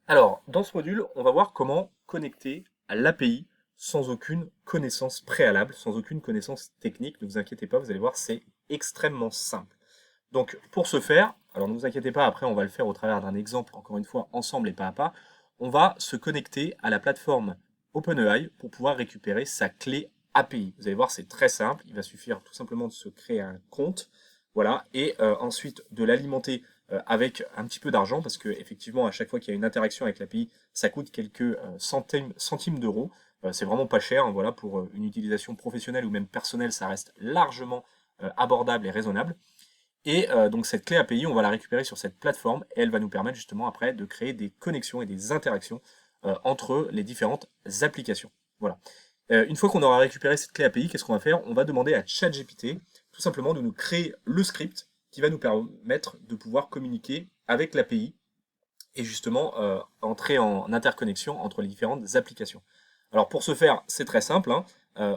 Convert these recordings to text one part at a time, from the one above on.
Alors, dans ce module, on va voir comment connecter à l'API sans aucune connaissance préalable, sans aucune connaissance technique. Ne vous inquiétez pas, vous allez voir, c'est extrêmement simple. Donc, pour ce faire, alors ne vous inquiétez pas, après on va le faire au travers d'un exemple, encore une fois, ensemble et pas à pas, on va se connecter à la plateforme OpenAI pour pouvoir récupérer sa clé API. Vous allez voir, c'est très simple, il va suffire tout simplement de se créer un compte, voilà, et ensuite de l'alimenter avec un petit peu d'argent, parce que effectivement, à chaque fois qu'il y a une interaction avec l'API, ça coûte quelques centimes d'euros. C'est vraiment pas cher, hein, voilà, pour une utilisation professionnelle ou même personnelle, ça reste largement abordable et raisonnable. Et donc cette clé API, on va la récupérer sur cette plateforme et elle va nous permettre justement après de créer des connexions et des interactions entre les différentes applications. Voilà. Une fois qu'on aura récupéré cette clé API, qu'est-ce qu'on va faire? On va demander à ChatGPT tout simplement de nous créer le script qui va nous permettre de pouvoir communiquer avec l'API et justement entrer en interconnexion entre les différentes applications. Alors pour ce faire, c'est très simple, hein.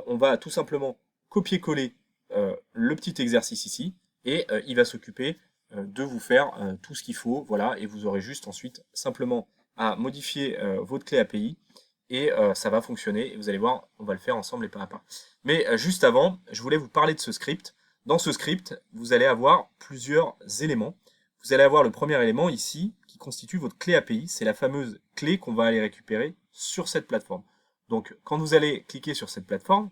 On va tout simplement copier-coller le petit exercice ici, et il va s'occuper de vous faire tout ce qu'il faut, voilà, et vous aurez juste ensuite simplement à modifier votre clé API, et ça va fonctionner, et vous allez voir, on va le faire ensemble et pas à pas. Mais juste avant, je voulais vous parler de ce script. Dans ce script, vous allez avoir plusieurs éléments. Vous allez avoir le premier élément ici qui constitue votre clé API. C'est la fameuse clé qu'on va aller récupérer sur cette plateforme. Donc, quand vous allez cliquer sur cette plateforme,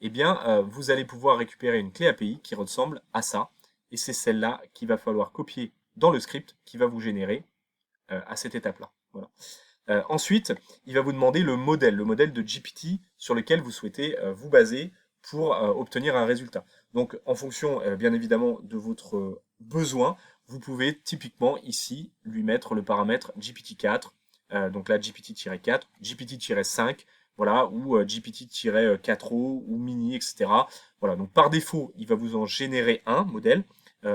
eh bien, vous allez pouvoir récupérer une clé API qui ressemble à ça. Et c'est celle-là qu'il va falloir copier dans le script qui va vous générer à cette étape-là. Voilà. Ensuite, il va vous demander le modèle de GPT sur lequel vous souhaitez vous baser pour obtenir un résultat. Donc, en fonction, bien évidemment, de votre besoin, vous pouvez typiquement ici lui mettre le paramètre GPT-4, donc là GPT-4, GPT-5, voilà, ou GPT-4o ou mini, etc. Voilà, donc par défaut, il va vous en générer un modèle,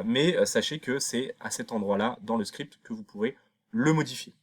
mais sachez que c'est à cet endroit-là dans le script que vous pourrez le modifier.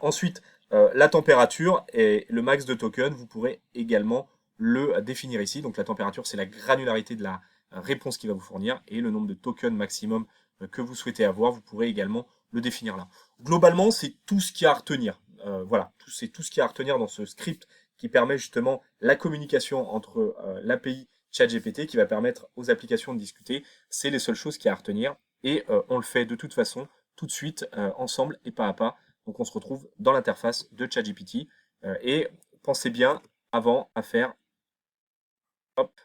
Ensuite, la température et le max de tokens, vous pourrez également le définir ici. Donc la température, c'est la granularité de la réponse qu'il va vous fournir et le nombre de tokens maximum que vous souhaitez avoir, vous pourrez également le définir là. Globalement, c'est tout ce qu'il y a à retenir. Voilà, c'est tout ce qu'il y a à retenir dans ce script qui permet justement la communication entre l'API ChatGPT qui va permettre aux applications de discuter. C'est les seules choses qu'il y a à retenir et on le fait de toute façon tout de suite ensemble et pas à pas. Donc on se retrouve dans l'interface de ChatGPT et pensez bien avant à faire hop,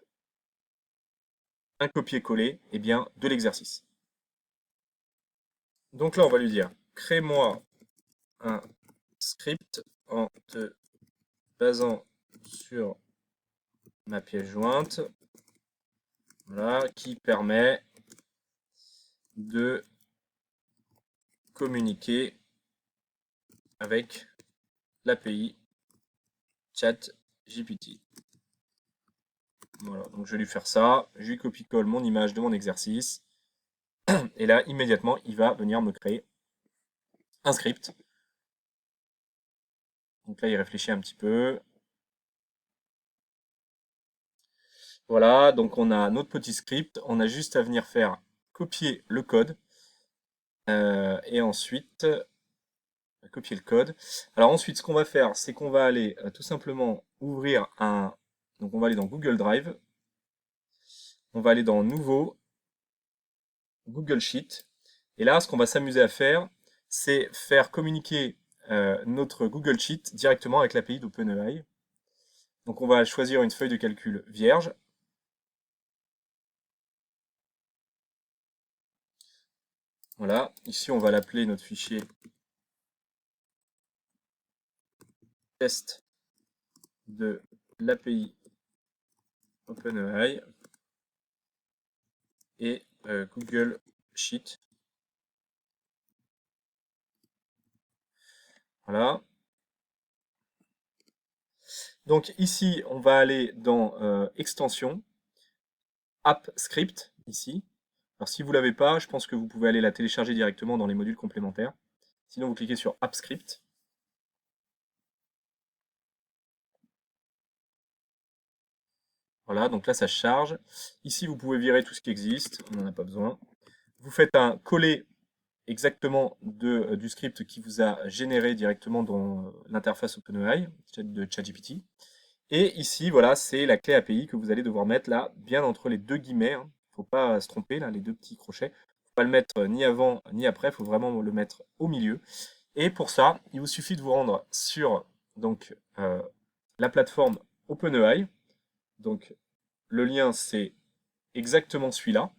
un copier-coller eh bien, de l'exercice. Donc là, on va lui dire crée-moi un script en te basant sur ma pièce jointe, voilà, qui permet de communiquer avec l'API ChatGPT. Voilà, donc je vais lui faire ça, je lui copie-colle mon image de mon exercice, et là, immédiatement, il va venir me créer un script. Donc là, il réfléchit un petit peu. Voilà, donc on a notre petit script. On a juste à venir faire copier le code. Et ensuite, copier le code. Alors ensuite, ce qu'on va faire, c'est qu'on va aller tout simplement ouvrir un... Donc on va aller dans Google Drive. On va aller dans Nouveau, Google Sheet. Et là, ce qu'on va s'amuser à faire, c'est faire communiquer notre Google Sheet directement avec l'API d'OpenAI. Donc on va choisir une feuille de calcul vierge. Voilà, ici on va l'appeler notre fichier test de l'API OpenAI et Google Sheet. Voilà. Donc ici, on va aller dans extension, app script, ici. Alors si vous ne l'avez pas, je pense que vous pouvez aller la télécharger directement dans les modules complémentaires. Sinon, vous cliquez sur app script. Voilà, donc là, ça charge. Ici, vous pouvez virer tout ce qui existe. On n'en a pas besoin. Vous faites un coller exactement du script qui vous a généré directement dans l'interface OpenAI de ChatGPT. Et ici, voilà, c'est la clé API que vous allez devoir mettre là, bien entre les deux guillemets. Hein. Faut pas se tromper, là, les deux petits crochets. Faut pas le mettre ni avant ni après, il faut vraiment le mettre au milieu. Et pour ça, il vous suffit de vous rendre sur donc, la plateforme OpenAI. Donc, le lien, c'est exactement celui-là.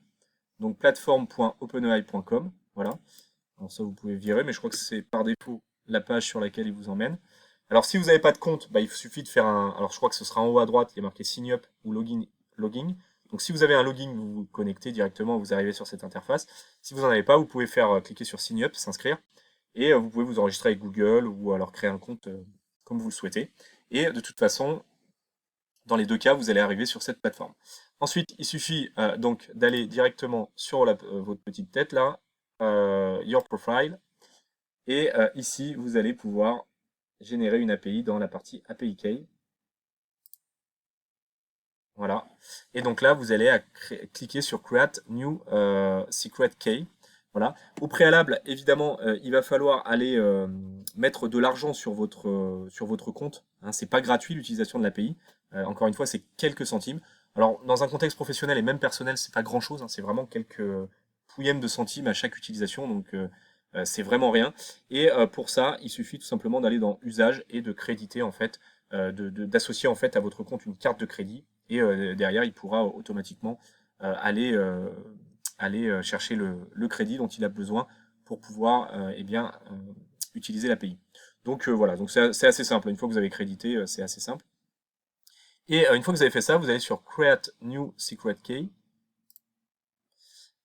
Donc, plateforme.openai.com. Voilà. Alors ça, vous pouvez virer, mais je crois que c'est par défaut la page sur laquelle il vous emmène. Alors, si vous n'avez pas de compte, bah, il suffit de faire un... Alors, je crois que ce sera en haut à droite, il y a marqué Sign Up ou Login. Login. Donc, si vous avez un login, vous vous connectez directement, vous arrivez sur cette interface. Si vous n'en avez pas, vous pouvez faire cliquer sur Sign Up, s'inscrire. Et vous pouvez vous enregistrer avec Google ou alors créer un compte comme vous le souhaitez. Et de toute façon, dans les deux cas, vous allez arriver sur cette plateforme. Ensuite, il suffit donc d'aller directement sur votre petite tête là, Your Profile, et ici, vous allez pouvoir générer une API dans la partie API Key. Voilà. Et donc là, vous allez cliquer sur Create New Secret Key. Voilà. Au préalable, évidemment, il va falloir aller mettre de l'argent sur votre compte. Hein, c'est pas gratuit l'utilisation de l'API. Encore une fois, c'est quelques centimes. Alors, dans un contexte professionnel et même personnel, c'est pas grand-chose. Hein, c'est vraiment quelques pouillèmes de centimes à chaque utilisation. Donc, c'est vraiment rien. Et pour ça, il suffit tout simplement d'aller dans Usage et de créditer en fait, d'associer en fait à votre compte une carte de crédit. Et derrière, il pourra automatiquement aller chercher le crédit dont il a besoin pour pouvoir eh bien, utiliser l'API. Donc voilà, donc c'est assez simple. Une fois que vous avez crédité, c'est assez simple. Et une fois que vous avez fait ça, vous allez sur Create New Secret Key.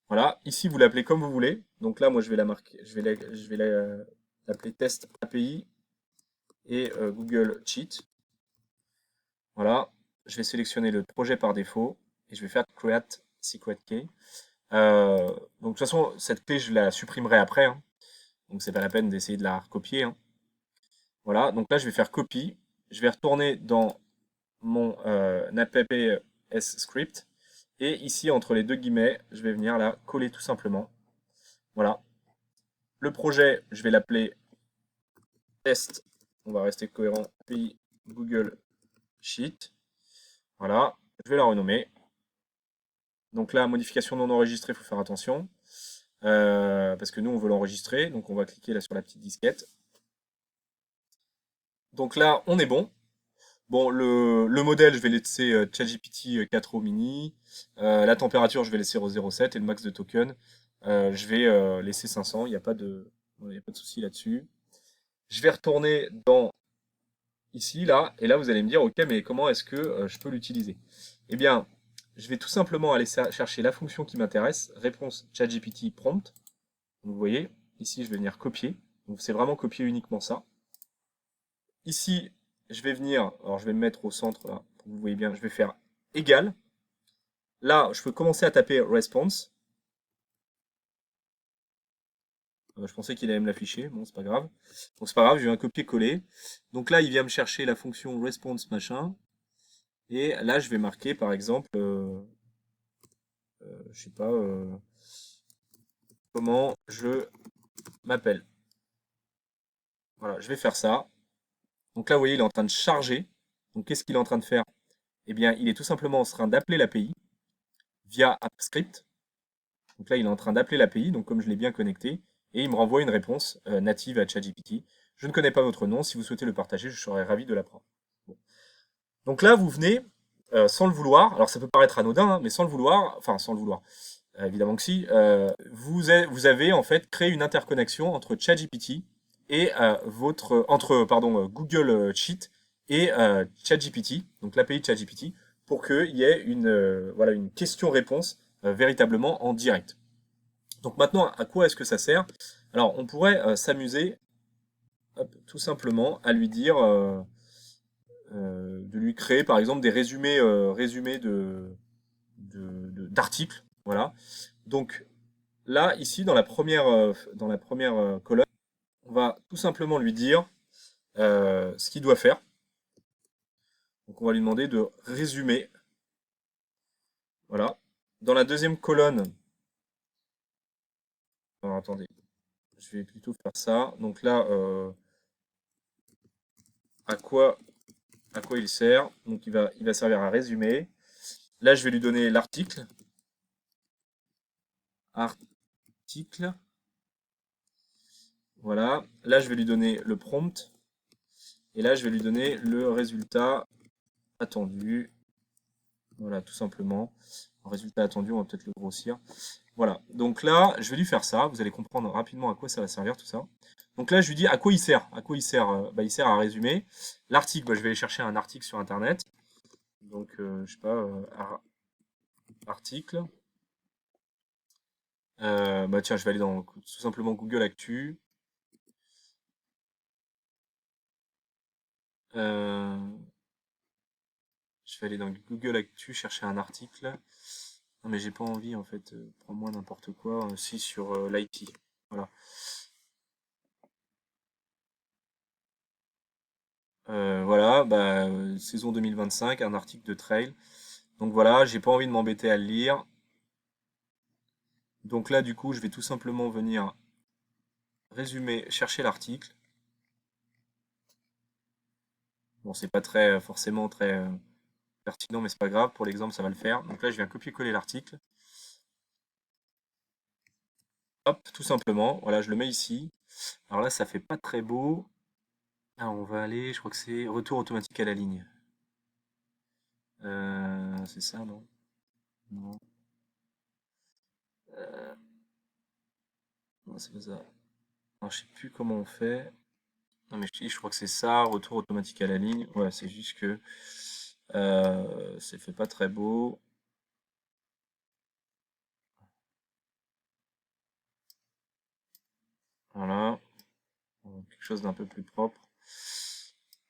Voilà, ici vous l'appelez comme vous voulez. Donc là, moi je vais la marquer, je vais l'appeler Test API et Google Cheat. Voilà, je vais sélectionner le projet par défaut et je vais faire Create Secret Key. Donc de toute façon, cette clé, je la supprimerai après. Hein. Donc c'est pas la peine d'essayer de la recopier. Hein. Voilà, donc là je vais faire copie. Je vais retourner dans mon app script. Et ici, entre les deux guillemets, je vais venir là coller tout simplement. Voilà. Le projet, je vais l'appeler test. On va rester cohérent. Puis Google Sheet. Voilà. Je vais la renommer. Donc là, modification non enregistrée, il faut faire attention. Parce que nous, on veut l'enregistrer. Donc on va cliquer là sur la petite disquette. Donc là, on est bon. Bon, le modèle, je vais laisser ChatGPT 4o mini. La température, je vais laisser 0,07 et le max de token, je vais laisser 500. Il n'y a pas de, il y a pas de souci là-dessus. Je vais retourner dans ici, là, et là, vous allez me dire, ok, mais comment est-ce que je peux l'utiliser? Eh bien, je vais tout simplement aller chercher la fonction qui m'intéresse, réponse ChatGPT prompt. Donc, vous voyez, ici, je vais venir copier. Donc, c'est vraiment copier uniquement ça. Ici, je vais venir, alors je vais me mettre au centre là, pour que vous voyez bien, je vais faire égal. Là, je peux commencer à taper response. Je pensais qu'il allait me l'afficher, bon, c'est pas grave. Donc c'est pas grave, je vais un copier-coller. Donc là, il vient me chercher la fonction response machin. Et là, je vais marquer par exemple, je sais pas, comment je m'appelle. Voilà, je vais faire ça. Donc là, vous voyez, il est en train de charger. Donc qu'est-ce qu'il est en train de faire? Eh bien, il est tout simplement en train d'appeler l'API via AppScript. Donc là, il est en train d'appeler l'API, donc comme je l'ai bien connecté, et il me renvoie une réponse native à ChatGPT. Je ne connais pas votre nom, si vous souhaitez le partager, je serais ravi de l'apprendre. Bon. Donc là, vous venez, sans le vouloir, alors ça peut paraître anodin, hein, mais sans le vouloir, enfin sans le vouloir, évidemment que si, vous avez en fait créé une interconnexion entre ChatGPT et Google Sheet et ChatGPT, donc l'API de ChatGPT, pour qu'il y ait voilà, une question-réponse véritablement en direct. Donc maintenant, à quoi est-ce que ça sert? Alors, on pourrait s'amuser tout simplement à lui dire de lui créer par exemple des résumés d'articles. Voilà. Donc là, ici, dans la première colonne, on va tout simplement lui dire ce qu'il doit faire. Donc on va lui demander de résumer. Voilà. Dans la deuxième colonne, alors, attendez, je vais plutôt faire ça. Donc là, à quoi, il sert? Donc il va servir à résumer. Là, je vais lui donner l'article. Article. Voilà. Là, je vais lui donner le prompt. Et là, je vais lui donner le résultat attendu. Voilà, tout simplement. Le résultat attendu, on va peut-être le grossir. Voilà. Donc là, je vais lui faire ça. Vous allez comprendre rapidement à quoi ça va servir, tout ça. Donc là, je lui dis à quoi il sert. À quoi il sert? Il sert à résumer. L'article, je vais aller chercher un article sur Internet. Donc, je sais pas, article. Tiens, je vais aller dans tout simplement Google Actu. Euh, je vais aller dans Google Actu chercher un article. Non, mais j'ai pas envie en fait. Prends-moi n'importe quoi. Si sur l'IT. Voilà. Voilà, saison 2025, un article de trail. Donc voilà, j'ai pas envie de m'embêter à le lire. Donc là, du coup, je vais tout simplement venir résumer, chercher l'article. Bon, c'est pas très forcément très pertinent, mais c'est pas grave. Pour l'exemple, ça va le faire. Donc là, je viens copier-coller l'article. Hop, tout simplement. Voilà, je le mets ici. Alors là, ça fait pas très beau. Ah, on va aller, je crois que c'est retour automatique à la ligne. C'est ça, non? Non. Euh, non, c'est pas ça. Alors, je sais plus comment on fait. Non, mais je crois que c'est ça, retour automatique à la ligne. Ouais, c'est juste que c'est fait pas très beau. Voilà. Quelque chose d'un peu plus propre.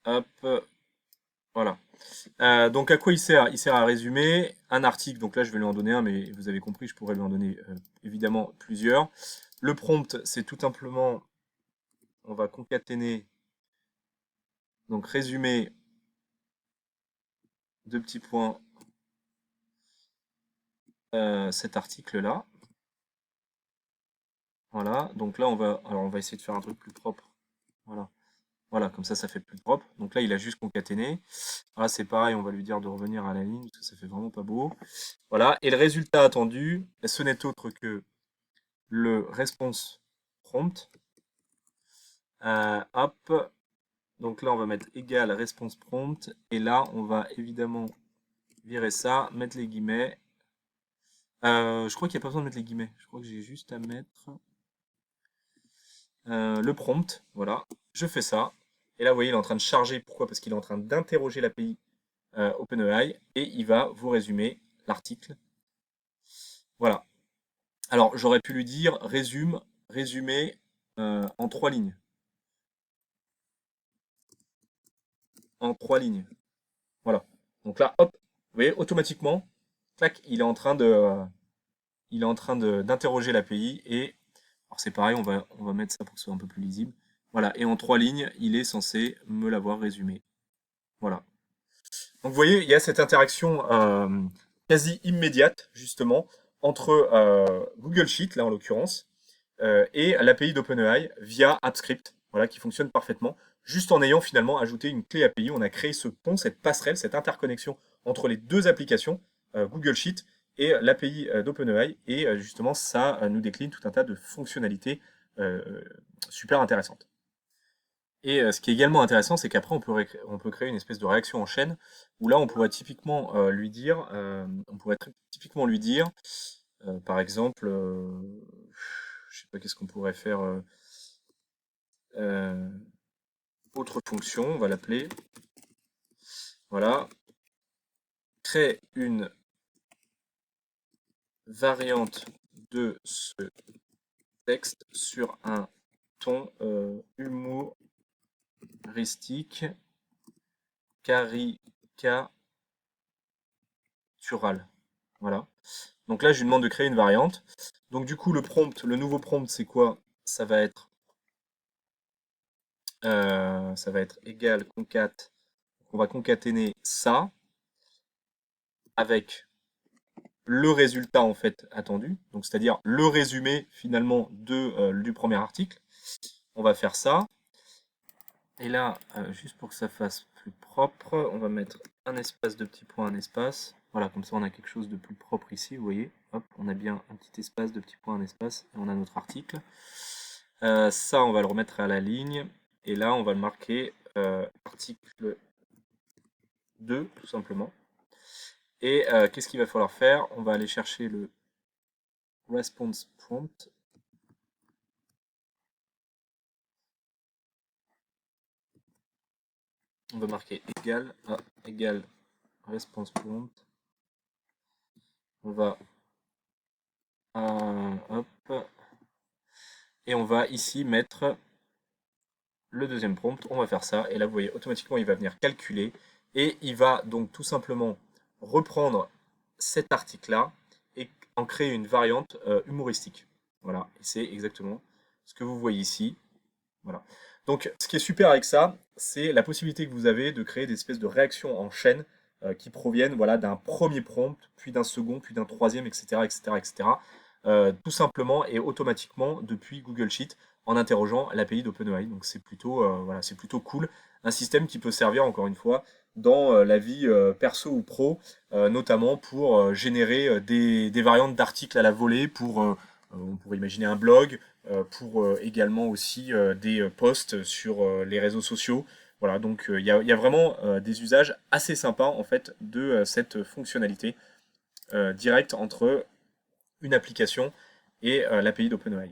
Hop, voilà. Donc à quoi il sert? Il sert à résumer un article. Donc là, je vais lui en donner un, mais vous avez compris, je pourrais lui en donner évidemment plusieurs. Le prompt, c'est tout simplement, on va concaténer, donc résumer, deux petits points, cet article-là. Voilà. Donc là, alors on va essayer de faire un truc plus propre. Voilà. Voilà, comme ça fait plus propre. Donc là, il a juste concaténé. Là, c'est pareil, on va lui dire de revenir à la ligne, parce que ça fait vraiment pas beau. Voilà, et le résultat attendu, ce n'est autre que le response prompt. Hop, donc là, on va mettre égal response prompt, et là, on va évidemment virer ça, mettre les guillemets. Je crois qu'il n'y a pas besoin de mettre les guillemets. Je crois que j'ai juste à mettre le prompt. Voilà, je fais ça. Et là, vous voyez, il est en train de charger. Pourquoi? Parce qu'il est en train d'interroger l'API OpenAI et il va vous résumer l'article. Voilà. Alors, j'aurais pu lui dire résumé en 3 lignes. En 3 lignes. Voilà. Donc là, hop, vous voyez, automatiquement, clac, il est en train d'interroger l'API et alors c'est pareil, on va mettre ça pour que ce soit un peu plus lisible. Voilà, et en 3 lignes, il est censé me l'avoir résumé. Voilà. Donc vous voyez, il y a cette interaction quasi immédiate, justement, entre Google Sheet, là en l'occurrence, et l'API d'OpenAI via AppScript, voilà, qui fonctionne parfaitement, juste en ayant finalement ajouté une clé API. On a créé ce pont, cette passerelle, cette interconnexion entre les deux applications, Google Sheet et l'API d'OpenAI, et justement, ça nous décline tout un tas de fonctionnalités euh, super intéressantes. Et ce qui est également intéressant, c'est qu'après, on peut créer une espèce de réaction en chaîne, où là, on pourrait typiquement lui dire, par exemple, je sais pas qu'est-ce qu'on pourrait faire, euh, autre fonction, on va l'appeler, voilà, crée une variante de ce texte sur un ton humoristique, caricatural. Voilà. Donc là, je lui demande de créer une variante. Donc du coup, le nouveau prompt, c'est quoi? Ça va être égal concat. On va concaténer ça avec le résultat en fait attendu, donc c'est-à-dire le résumé finalement du premier article. On va faire ça. Et là, juste pour que ça fasse plus propre, on va mettre un espace de petits points, un espace. Voilà, comme ça on a quelque chose de plus propre ici, vous voyez. Hop, on a bien un petit espace de petits points, un espace, et on a notre article. Ça, on va le remettre à la ligne. Et là, on va le marquer article 2, tout simplement. Et qu'est-ce qu'il va falloir faire? On va aller chercher le response prompt. On va marquer égal response prompt. On va hop, et on va ici mettre le deuxième prompt. On va faire ça, et là vous voyez automatiquement il va venir calculer, et il va donc tout simplement reprendre cet article-là et en créer une variante humoristique. Voilà, et c'est exactement ce que vous voyez ici. Voilà. Donc, ce qui est super avec ça, c'est la possibilité que vous avez de créer des espèces de réactions en chaîne qui proviennent voilà, d'un premier prompt, puis d'un second, puis d'un troisième, etc., etc., etc. Tout simplement et automatiquement depuis Google Sheet en interrogeant l'API d'OpenAI. Donc, c'est plutôt, voilà, c'est plutôt cool. Un système qui peut servir, encore une fois, dans la vie perso ou pro, notamment pour générer des variantes d'articles à la volée, on pourrait imaginer un blog, pour également aussi des posts sur les réseaux sociaux. Voilà, donc il y a vraiment des usages assez sympas en fait de cette fonctionnalité directe entre une application et l'API d'OpenAI.